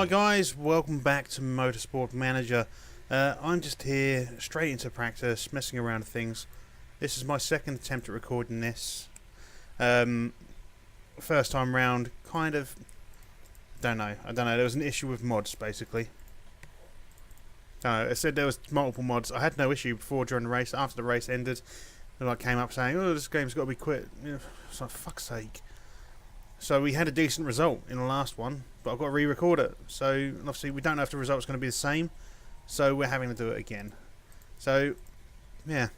Hi guys, welcome back to Motorsport Manager. I'm just here, straight into practice, messing around with things. This is my second attempt at recording this. First time round, kind of, I don't know, there was an issue with mods, basically. I said there was multiple mods. I had no issue before, during the race. After the race ended, they came up saying, oh, this game's got to be quit. It's like, fuck's sake. So we had a decent result in the last one, but I've got to re-record it. So obviously we don't know if the result's going to be the same, so we're having to do it again. So, yeah.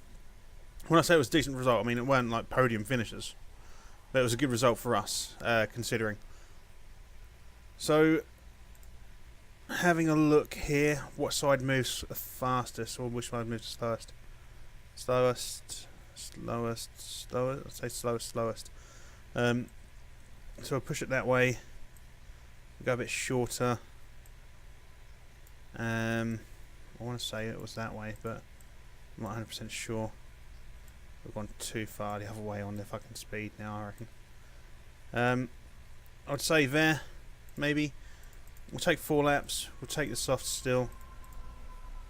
When I say it was a decent result, I mean it weren't like podium finishes, but it was a good result for us, considering. So, having a look here, what side moves fastest, or which side moves slowest? Slowest. I'd say slowest. So I'll push it that way, go a bit shorter. I want to say it was that way, but I'm not 100% sure. We've gone too far the other way on the fucking speed now, I reckon. I'd say there, maybe. We'll take 4 laps, we'll take the soft still.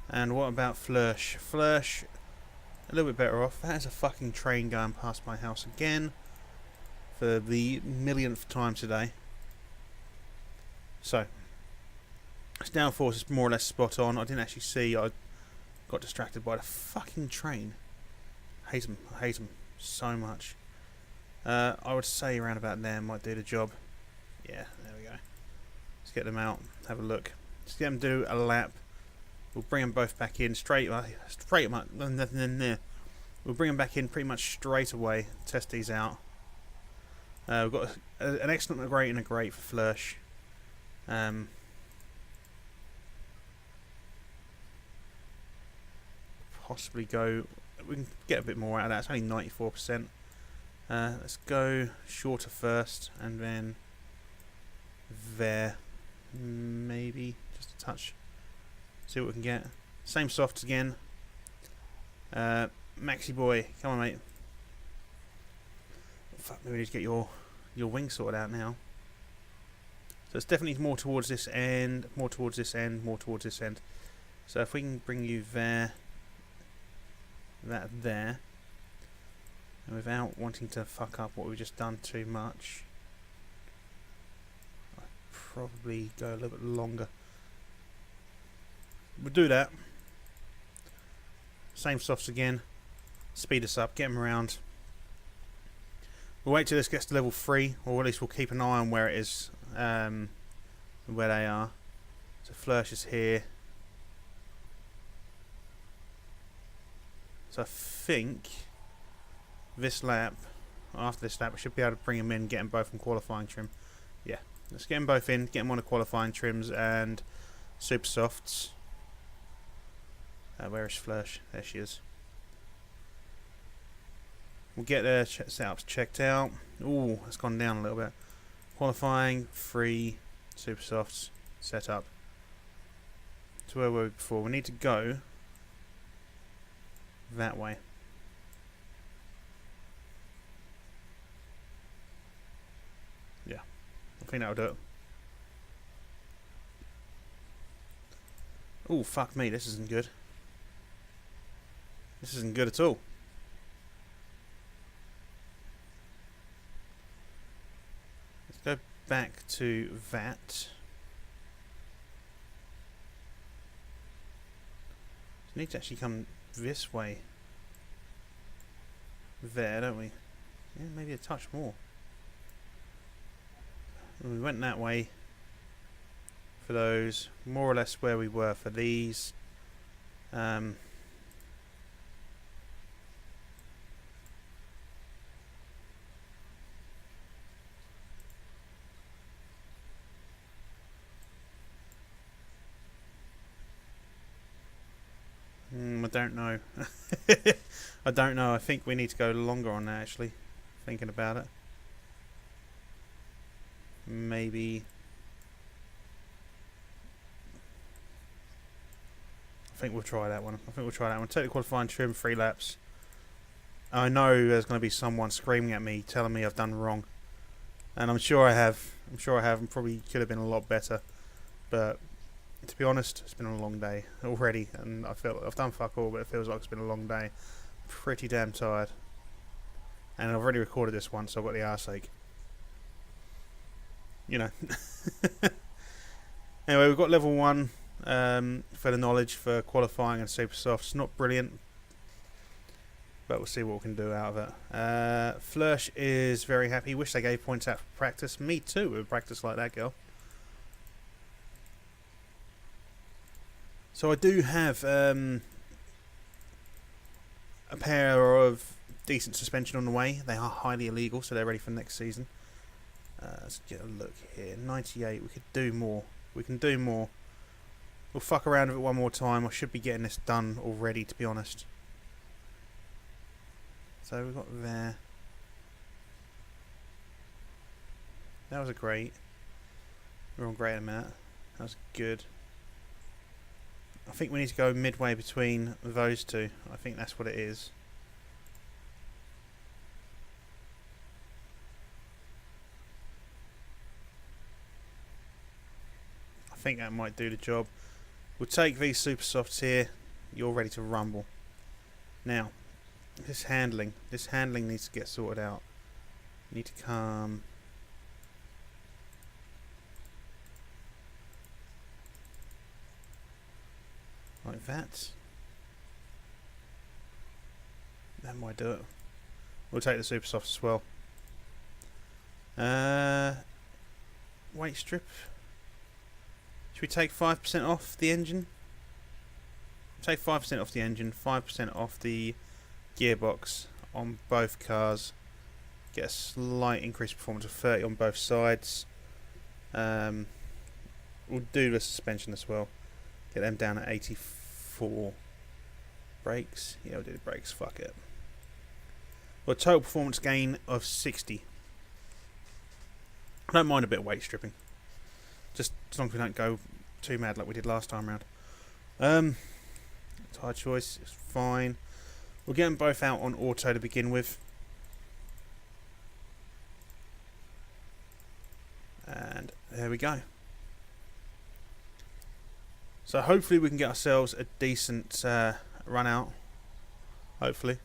And what about Flirsh? Flirsh, a little bit better off. That is a fucking train going past my house again. For the millionth time today. So, this downforce is more or less spot on. I didn't actually see, I got distracted by the fucking train. I hate them so much. I would say around about there might do the job. Yeah, there we go. Let's get them out, have a look. Let's get them to do a lap. We'll bring them both back in straight up. We'll bring them back in pretty much straight away, test these out. We've got an excellent, a great, and a great for Flirsh. Possibly go. We can get a bit more out of that. It's only 94%. Let's go shorter first, and then there, maybe just a touch. See what we can get. Same softs again. Maxi boy, come on, mate. Fuck, maybe we need to get your wing sorted out now. So it's definitely more towards this end, more towards this end, more towards this end. So if we can bring you there, that there, and without wanting to fuck up what we've just done too much, I'd probably go a little bit longer. We'll do that. Same softs again. Speed us up, get them around. We'll wait till this gets to level 3, or at least we'll keep an eye on where it is, where they are. So Flirsh is here. So I think this lap, after this lap, we should be able to bring them in, get them both on qualifying trim. Yeah, let's get them both in, get them on the qualifying trims and super softs. Where is Flirsh? There she is. We'll get their setups checked out. Ooh, it's gone down a little bit. Qualifying, 3, super softs, setup. To where were we before? We need to go that way. Yeah, I think that'll do it. Ooh, fuck me, this isn't good. This isn't good at all. Go back to that. We need to actually come this way. There, don't we? Yeah, maybe a touch more. We went that way for those, more or less where we were for these. I don't know. I don't know. I think we need to go longer on that, actually. Thinking about it. Maybe. I think we'll try that one. Take the qualifying trim, 3 laps. I know there's going to be someone screaming at me, telling me I've done wrong. And I'm sure I have. I'm probably could have been a lot better. But to be honest, it's been a long day already, and I've done fuck all, but it feels like it's been a long day. Pretty damn tired, and I've already recorded this once, so I've got the arse ache. You know. Anyway, we've got level 1 for the knowledge for qualifying and super softs. Not brilliant, but we'll see what we can do out of it. Flursh is very happy. Wish they gave points out for practice. Me too, with practice like that, girl. So I do have a pair of decent suspension on the way. They are highly illegal, so they're ready for next season. Let's get a look here. 98. We could do more. We can do more. We'll fuck around with it one more time. I should be getting this done already, to be honest. So we've got there. That was a great. We're on great amount. That was good. I think we need to go midway between those two. I think that's what it is. I think that might do the job. We'll take these super softs here. You're ready to rumble. Now, this handling needs to get sorted out. You need to come. Like that. That might do it. We'll take the super softs as well. Weight strip. Should we take 5% off the engine? Take 5% off the engine, 5% off the gearbox on both cars. Get a slight increased performance of 30 on both sides. We'll do the suspension as well. Get them down at 84. Brakes? Yeah, we'll do the brakes, fuck it. Well, total performance gain of 60. I don't mind a bit of weight stripping. Just as long as we don't go too mad like we did last time round. Tyre choice is fine. We'll get them both out on auto to begin with. And there we go. So hopefully we can get ourselves a decent run out. Hopefully.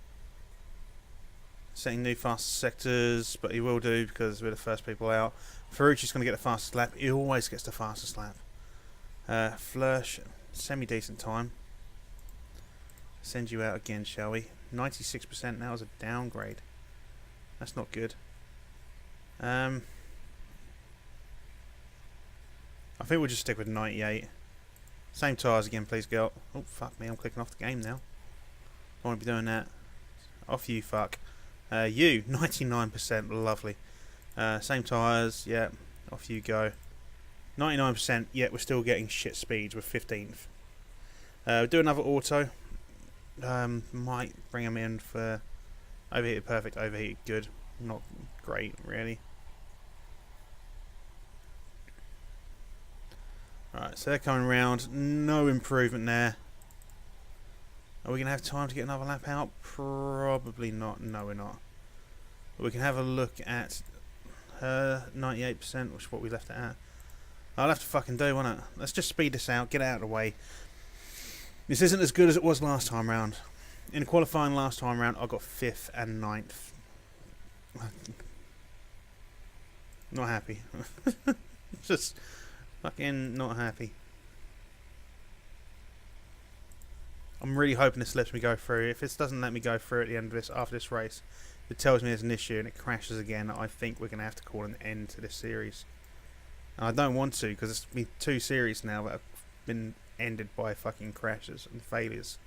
Setting new fastest sectors, but he will do because we're the first people out. Ferrucci's going to get the fastest lap. He always gets the fastest lap. Flursh, semi-decent time. Send you out again, shall we? 96%, that was a downgrade. That's not good. I think we'll just stick with 98. Same tyres again, please, girl. Oh, fuck me, I'm clicking off the game now. I won't be doing that. Off you, fuck. You, 99%, lovely. Same tyres, yeah, off you go. 99%, yet we're still getting shit speeds with 15th. We'll do another auto. Might bring him in for overheated perfect, overheated good. Not great, really. Alright, so they're coming round. No improvement there. Are we going to have time to get another lap out? Probably not. No, we're not. But we can have a look at her 98%, which is what we left it at. I'll have to fucking do, won't it? Let's just speed this out, get it out of the way. This isn't as good as it was last time round. In qualifying last time round, I got 5th and 9th. Not happy. Just fucking not happy. I'm really hoping this lets me go through. If this doesn't let me go through at the end of this, after this race, it tells me there's an issue and it crashes again, I think we're going to have to call an end to this series. And I don't want to, because it's been 2 series now that have been ended by fucking crashes and failures.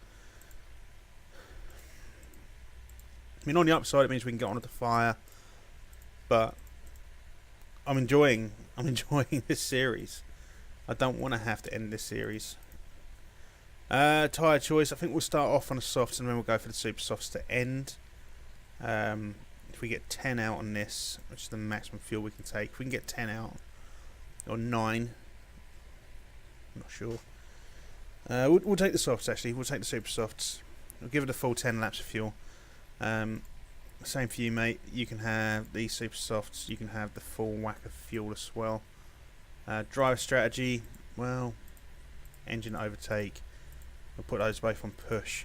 I mean, on the upside, it means we can get on with the fire, but I'm enjoying this series. I don't want to have to end this series. Tyre choice, I think we'll start off on the softs and then we'll go for the super softs to end. If we get 10 out on this, which is the maximum fuel we can take, if we can get 10 out, or 9, I'm not sure. We'll take the softs actually, we'll take the super softs. We'll give it a full 10 laps of fuel. Same for you, mate. You can have these super softs, you can have the full whack of fuel as well. Drive strategy, well, engine overtake. We'll put those both on push.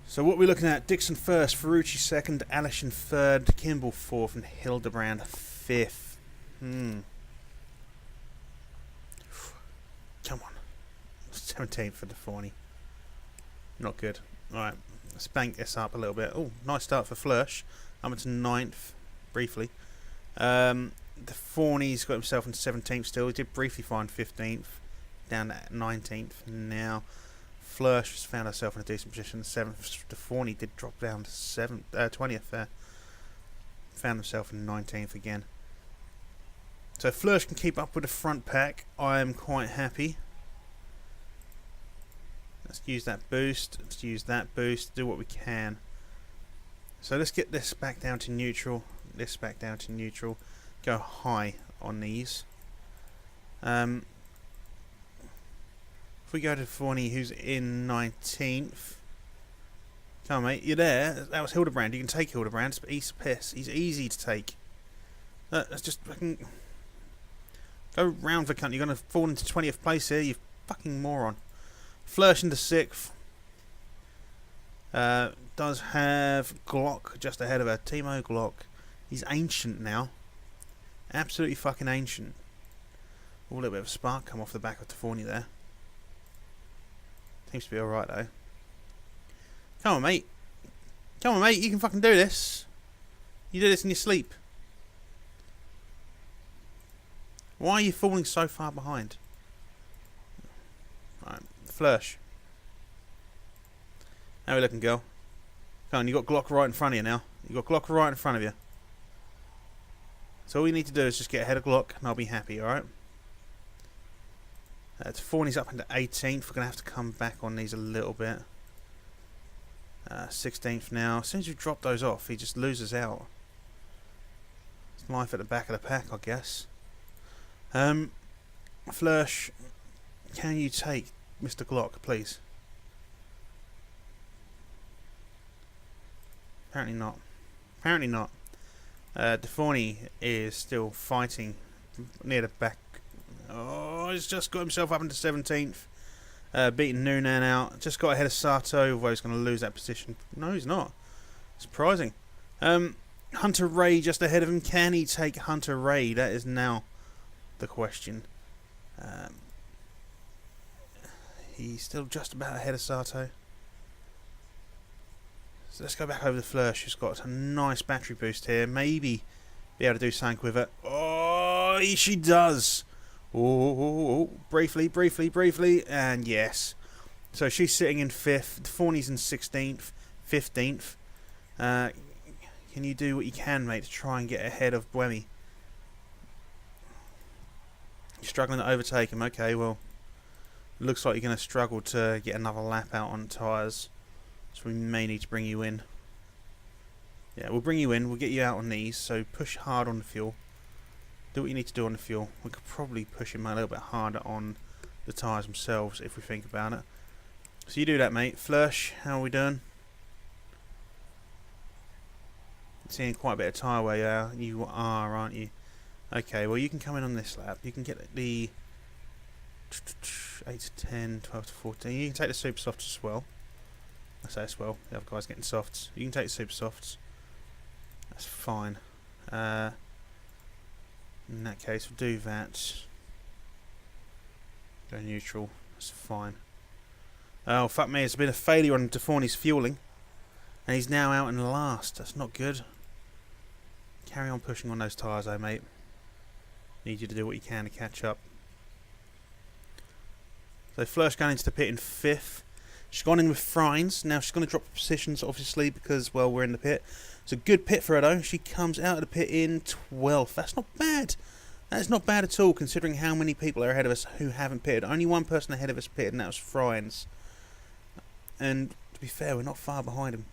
So what we're looking at: Dixon first, Ferrucci second, Alison third, Kimball fourth, and Hildebrand fifth. Come on, 17th for Deforney. Not good. All right, let's bank this up a little bit. Oh, nice start for Flörsch. I'm into 9th briefly. Deforney's got himself in 17th still. He did briefly find 15th, down to 19th now. Flörsch has found herself in a decent position. 7th. Deforney did drop down to 20th there. Found himself in 19th again. So if Flörsch can keep up with the front pack, I am quite happy. Let's use that boost. Let's use that boost. Do what we can. So let's get this back down to neutral. This back down to neutral. Go high on these. If we go to Deforney, who's in 19th. Come on, mate. You're there. That was Hildebrand. You can take Hildebrand, but he's piss. He's easy to take. Let's just fucking go round for cunt. You're going to fall into 20th place here, you fucking moron. Flörsch into 6th. Does have Glock just ahead of her. Timo Glock. He's ancient now. Absolutely fucking ancient. A little bit of a spark come off the back of Deforney there. Seems to be alright though. Come on, mate. Come on, mate. You can fucking do this. You do this in your sleep. Why are you falling so far behind? Right, Flörsch. How are we looking, girl? Come on, you got Glock right in front of you now. You got Glock right in front of you. So all you need to do is just get ahead of Glock, and I'll be happy. All right. Deforney's up into 18th. We're gonna have to come back on these a little bit. 16th now. As soon as you drop those off, he just loses out. It's life at the back of the pack, I guess. Flörsch, can you take Mr. Glock, please? Apparently not. Apparently not. Deforney is still fighting near the back. Oh, he's just got himself up into 17th. Beating Noonan out. Just got ahead of Sato, although he's going to lose that position. No, he's not. Surprising. Hunter Ray just ahead of him. Can he take Hunter Ray? That is now the question. He's still just about ahead of Sato. So let's go back over to Flörsch, who's got a nice battery boost here. Maybe be able to do something with it. Oh, she does. Oh, briefly, and yes. So she's sitting in 5th. Deforney's in 16th, 15th. Can you do what you can, mate, to try and get ahead of Buemi? You're struggling to overtake him. Okay, well, looks like you're going to struggle to get another lap out on tyres. So we may need to bring you in. Yeah, we'll bring you in. We'll get you out on these. So push hard on the fuel. Do what you need to do on the fuel. We could probably push him a little bit harder on the tyres themselves if we think about it. So you do that, mate. Flörsch, how are we doing? Seeing quite a bit of tyre wear. You are, aren't you? Okay, well you can come in on this lap. You can get the 8 to 10, 12 to 14. You can take the super softs as well. I say as well. The other guy's getting softs. You can take the super softs. That's fine. In that case, we'll do that. Go neutral. That's fine. Oh, fuck me. It's been a failure on Deforney's fueling. And he's now out in last. That's not good. Carry on pushing on those tyres, though, mate. Need you to do what you can to catch up. So Flörsch going into the pit in 5th. She's gone in with Frines. Now she's going to drop positions, obviously, because, well, we're in the pit. It's a good pit for her, though. She comes out of the pit in 12th. That's not bad. That's not bad at all, considering how many people are ahead of us who haven't pitted. Only one person ahead of us pitted, and that was Frines. And, to be fair, we're not far behind him.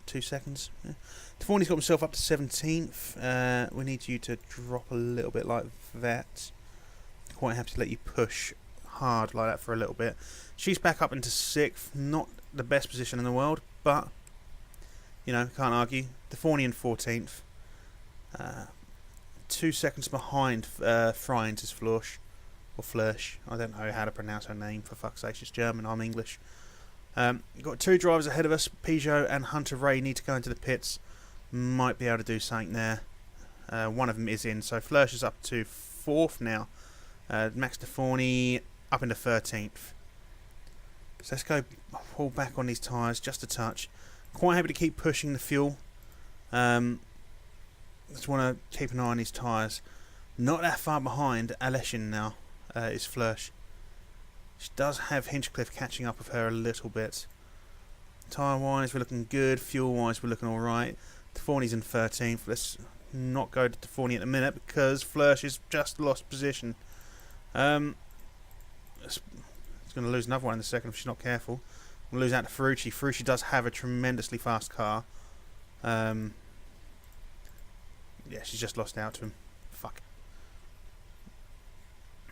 2 seconds. Yeah. Deforney's got himself up to 17th. We need you to drop a little bit like that. Quite happy to let you push hard like that for a little bit. She's back up into 6th. Not the best position in the world, but you know, can't argue. Deforney in 14th. 2 seconds behind Friends' Florsch. Or Flursh. I don't know how to pronounce her name, for fuck's sake. She's German, I'm English. Got 2 drivers ahead of us. Peugeot and Hunter Ray need to go into the pits. Might be able to do something there. One of them is in, so Flursh is up to 4th now. Max Deforney up into 13th. So let's go pull back on these tyres just a touch. Quite happy to keep pushing the fuel. Just want to keep an eye on these tyres. Not that far behind Aleshin now is Flursh. She does have Hinchcliffe catching up with her a little bit. Tyre wise we're looking good, fuel wise we're looking alright. Deforney's in 13th. Let's not go to Deforney at the minute because Flursh has just lost position. It's going to lose another one in a second if she's not careful. We'll lose out to Ferrucci. Ferrucci does have a tremendously fast car. Yeah, she's just lost out to him. Fuck.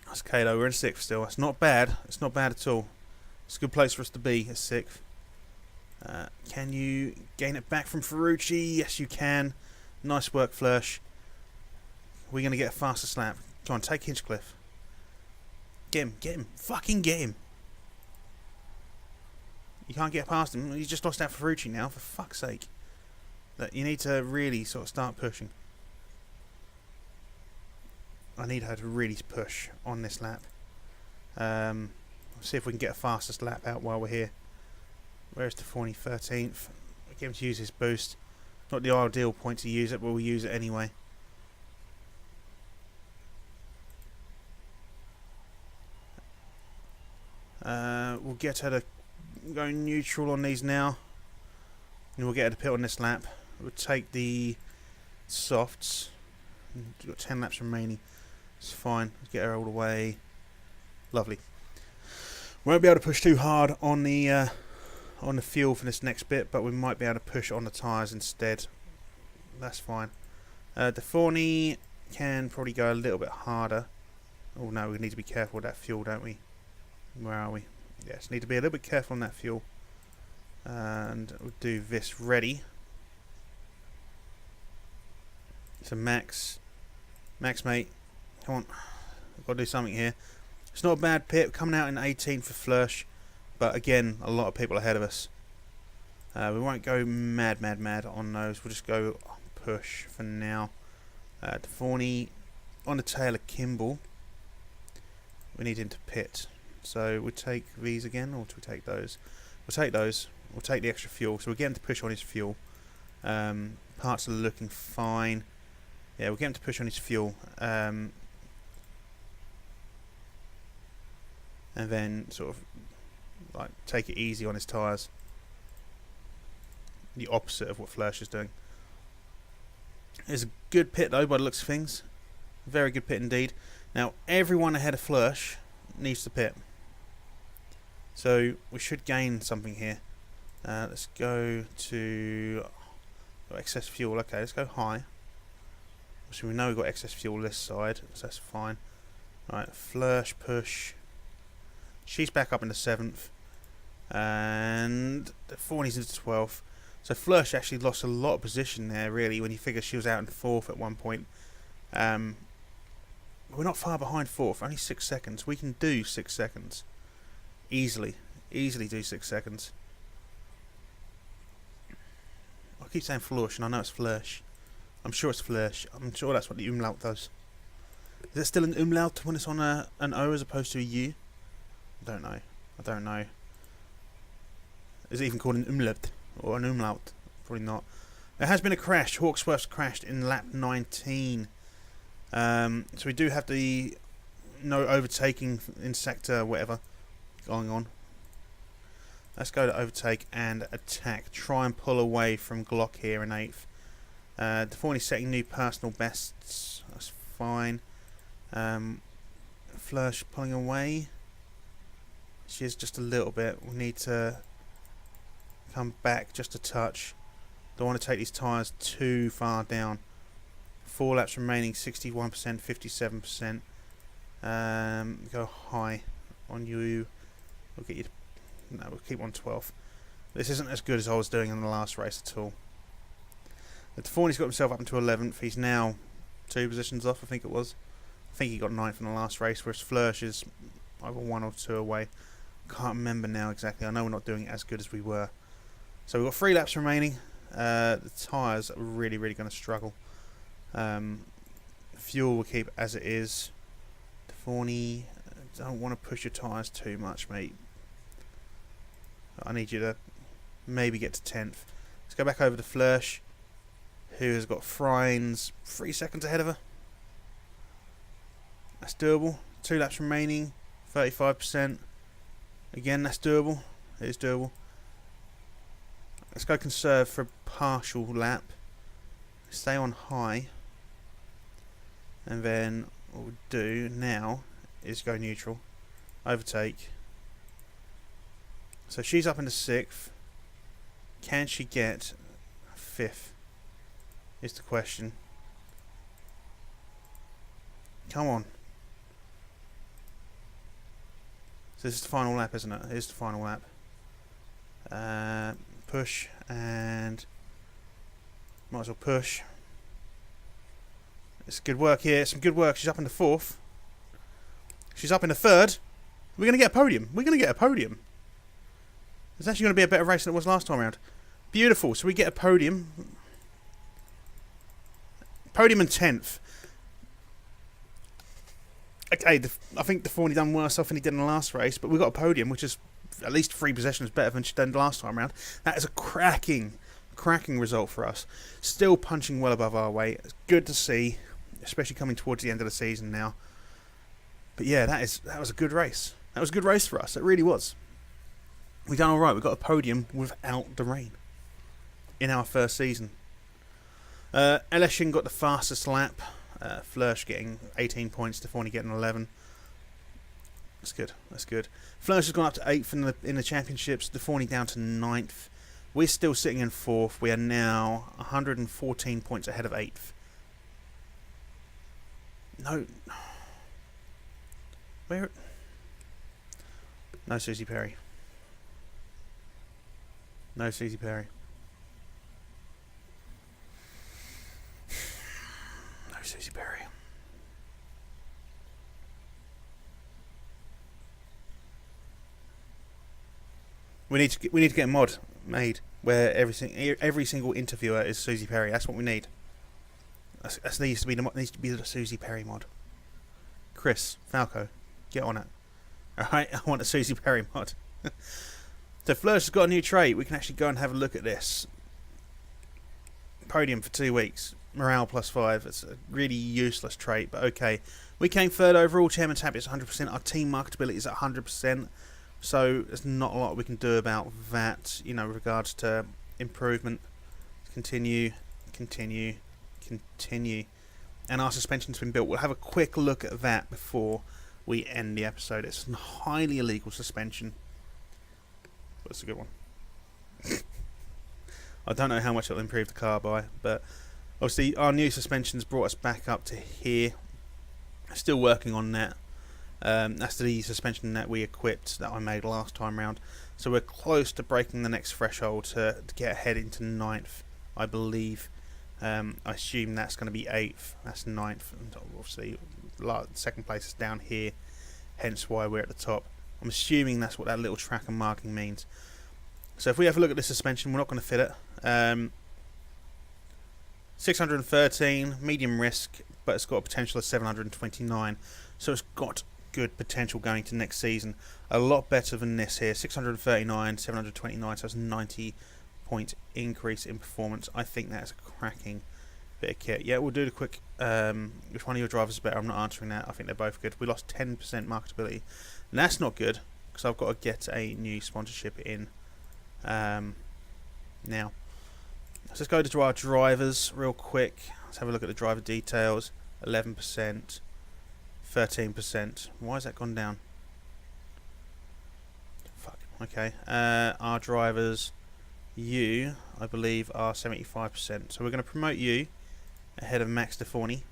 That's okay though, we're in 6th still. That's not bad. It's not bad at all. It's a good place for us to be at 6th. Can you gain it back from Ferrucci? Yes, you can. Nice work, Flursh. We're going to get a faster slap. Come on, take Hinchcliffe. Get him, get him. Fucking get him. You can't get past him. You just lost out for Ferrucci now, for fuck's sake. That you need to really sort of start pushing. I need her to really push on this lap. See if we can get a fastest lap out while we're here. Where's Deforney? 13th. Get him to use his boost. Not the ideal point to use it, but we'll use it anyway. We'll get her to go neutral on these now. And we'll get her to pit on this lap. We'll take the softs. We've got 10 laps remaining. It's fine. Let's get her all the way. Lovely. Won't be able to push too hard on the fuel for this next bit, but we might be able to push on the tyres instead. That's fine. Deforney can probably go a little bit harder. Oh no, we need to be careful with that fuel, don't we? Where are we? Yes, need to be a little bit careful on that fuel. And we'll do this ready. So Max, mate, come on. I've got to do something here. It's not a bad pit. Coming out in 18th for Flursh. But again, a lot of people ahead of us. We won't go mad on those. We'll just go push for now. Deforney on the tail of Kimball. We need him to pit. So we'll take these again, or do we take those? We'll take those. We'll take the extra fuel. So we're getting to push on his fuel. Parts are looking fine. Yeah, we'll get him to push on his fuel. And then sort of like take it easy on his tyres. The opposite of what Flursh is doing. It's a good pit though by the looks of things. Very good pit indeed. Now everyone ahead of Flursh needs to pit. So we should gain something here. Let's go to excess fuel. Okay, let's go high. So we know we've got excess fuel this side, so that's fine. Right, Flursh push. She's back up in the 7th. And Forney's into 12th. So Flursh actually lost a lot of position there, really, when you figure she was out in 4th at one point. We're not far behind 4th, only 6 seconds. We can do 6 seconds. Easily do 6 seconds. I keep saying Flursh, and I know it's Flursh. I'm sure it's Flursh. I'm sure that's what the umlaut does. Is it still an umlaut when it's on an O as opposed to a U? I don't know. Is it even called an umlaut or an umlaut? Probably not. There has been a crash. Hawksworth's crashed in lap 19. So we do have the no overtaking in sector whatever going on. Let's go to overtake and attack. Try and pull away from Glock here in 8th. Deforney setting new personal bests. That's fine. Flursh pulling away. She is just a little bit. We need to come back just a touch. Don't want to take these tyres too far down. 4 laps remaining, 61%, 57%. Go high on you. We'll get you to, no, we'll keep on 12th. This isn't as good as I was doing in the last race at all. Deforney's got himself up into 11th. He's now 2 positions off, I think it was. I think he got 9th in the last race, whereas Flörsch is either 1 or 2 away. Can't remember now exactly. I know we're not doing it as good as we were. So we've got 3 laps remaining. The tyres are really going to struggle. Fuel will keep as it is. Forney, don't want to push your tyres too much, mate. I need you to maybe get to 10th. Let's go back over to Flörsch, who has got Freins 3 seconds ahead of her. That's doable. 2 laps remaining, 35%. Again, that's doable. It is doable. Let's go conserve for a partial lap. Stay on high. And then what we'll do now is go neutral. Overtake. So she's up into 6th. Can she get 5th? Is the question. Come on. So this is the final lap, isn't it? It is the final lap. Push and might as well push. It's good work here. Some good work. She's up in the 4th. She's up in the 3rd. We're going to get a podium. We're going to get a podium. It's actually going to be a better race than it was last time around. Beautiful. So we get a podium. Podium and 10th. Okay, I think the Forney done worse off than he did in the last race, but we got a podium, which is at least 3 possessions better than she did last time around. That is a cracking result for us. Still punching well above our weight. It's good to see, especially coming towards the end of the season now. But yeah, that was a good race. That was a good race for us. It really was. We done all right. We got a podium without the rain in our first season. Eleshin got the fastest lap. Flörsch getting 18 points, Forney getting 11. That's good. That's good. Flörsch has gone up to 8th in the championships. Forney down to 9th. We're still sitting in 4th. We are now 114 points ahead of 8th. No. Where? No Susie Perry. No Susie Perry. No Susie Perry. We need to get a mod made where every single interviewer is Susie Perry. That's what we need. That needs to be the Susie Perry mod. Chris Falco, get on it. All right, I want a Susie Perry mod. So Flörsch has got a new trait. We can actually go and have a look at this. Podium for 2 weeks. Morale +5. It's a really useless trait, but okay. We came 3rd overall. Chairman's happy it's 100%. Our team marketability is at 100%. So there's not a lot we can do about that, with regards to improvement. Continue. And our suspension's been built. We'll have a quick look at that before we end the episode. It's a highly illegal suspension. But it's a good one. I don't know how much it'll improve the car by, but obviously our new suspension's brought us back up to here. Still working on that. That's the suspension that we equipped that I made last time round. So we're close to breaking the next threshold to get ahead into 9th, I believe. I assume that's going to be 8th. That's 9th. And obviously, second place is down here, hence why we're at the top. I'm assuming that's what that little tracker marking means. So if we have a look at the suspension, we're not going to fit it. 613, medium risk, but it's got a potential of 729. So it's got good potential going to next season. A lot better than this here. 639, 729, so that's a 90-point increase in performance. I think that's a cracking bit of kit. Yeah, we'll do the quick, which one of your drivers is better? I'm not answering that. I think they're both good. We lost 10% marketability. And that's not good, because I've got to get a new sponsorship in now. So let's go to our drivers real quick. Let's have a look at the driver details. 11%, 13%. Why has that gone down? Fuck. Okay. Our drivers, you, I believe, are 75%. So we're going to promote you ahead of Max Forney,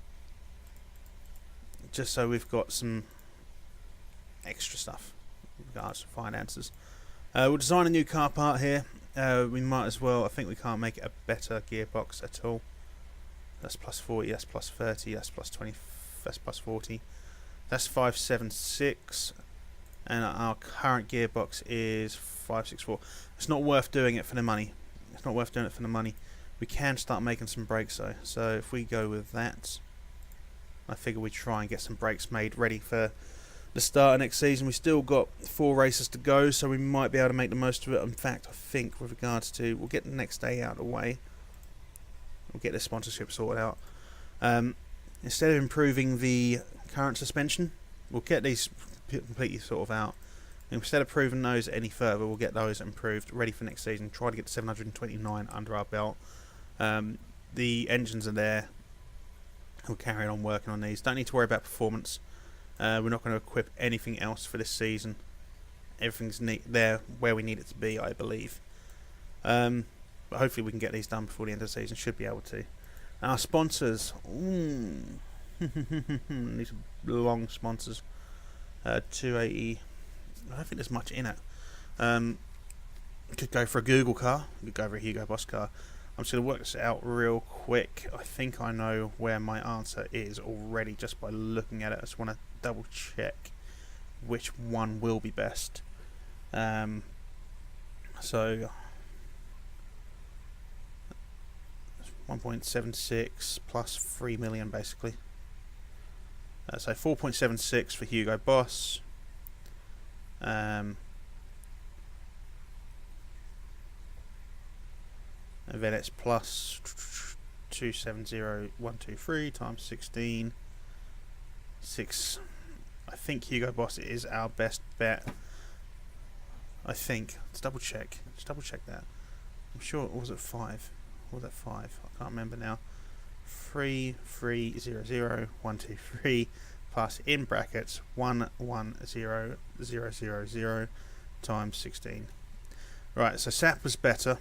just so we've got some extra stuff with regards to finances. We'll design a new car part here. We might as well. I think we can't make it a better gearbox at all. That's plus 40, that's plus 30, that's plus 20, that's plus 40. That's 576. And our current gearbox is 564. It's not worth doing it for the money. It's not worth doing it for the money. We can start making some brakes though. So if we go with that, I figure we try and get some brakes made ready for the start of next season. We still got 4 races to go, so we might be able to make the most of it. In fact, I think with regards to, we'll get the next day out of the way. We'll get the sponsorship sorted out. Instead of improving the current suspension, we'll get these completely sort of out. Instead of proving those any further, we'll get those improved, ready for next season. Try to get 729 under our belt. The engines are there. We'll carry on working on these. Don't need to worry about performance. We're not going to equip anything else for this season. Everything's there where we need it to be, I believe. But hopefully we can get these done before the end of the season. Should be able to. And our sponsors. These are long sponsors. 280. I don't think there's much in it. Could go for a Google car. Could go for a Hugo Boss car. I'm just going to work this out real quick. I think I know where my answer is already just by looking at it. I just want to double check which one will be best. So 1.76 plus 3 million basically. So 4.76 for Hugo Boss. And then it's plus 270123 times 16. 6. I think Hugo Boss is our best bet. I think. Let's double check. Just double check that. I'm sure. Or was it 5? Or was that 5? I can't remember now. 3300123 plus in brackets 110000 times 16. Right, so SAP was better.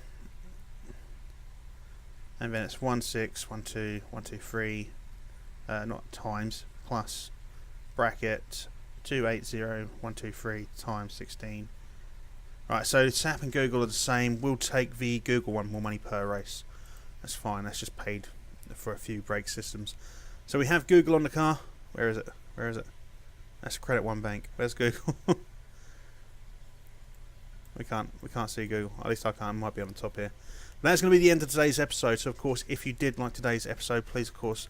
And then it's 1612123 not times plus bracket 280123 times 16. Right, so SAP and Google are the same. We'll take the Google one, more money per race. That's fine, that's just paid for a few brake systems. So we have Google on the car. Where is it? Where is it? That's Credit One Bank. Where's Google? we can't see Google. At least I can't. It might be on the top here. That's going to be the end of today's episode. So of course, if you did like today's episode, please of course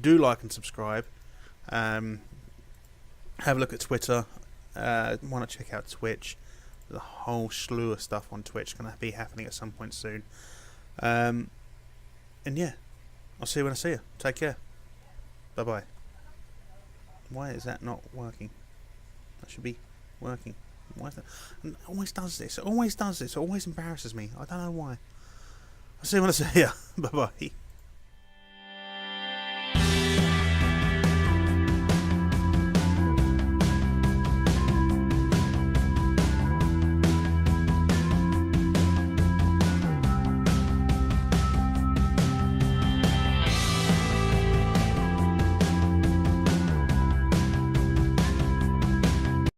do like and subscribe. Have a look at Twitter. Why not check out Twitch? There's a whole slew of stuff on Twitch going to be happening at some point soon. And yeah, I'll see you when I see you. Take care. Bye bye. Why is that not working? That should be working. Why is that? It always does this. It always does this. It always embarrasses me. I don't know why. I'll see you when I see you. Bye bye.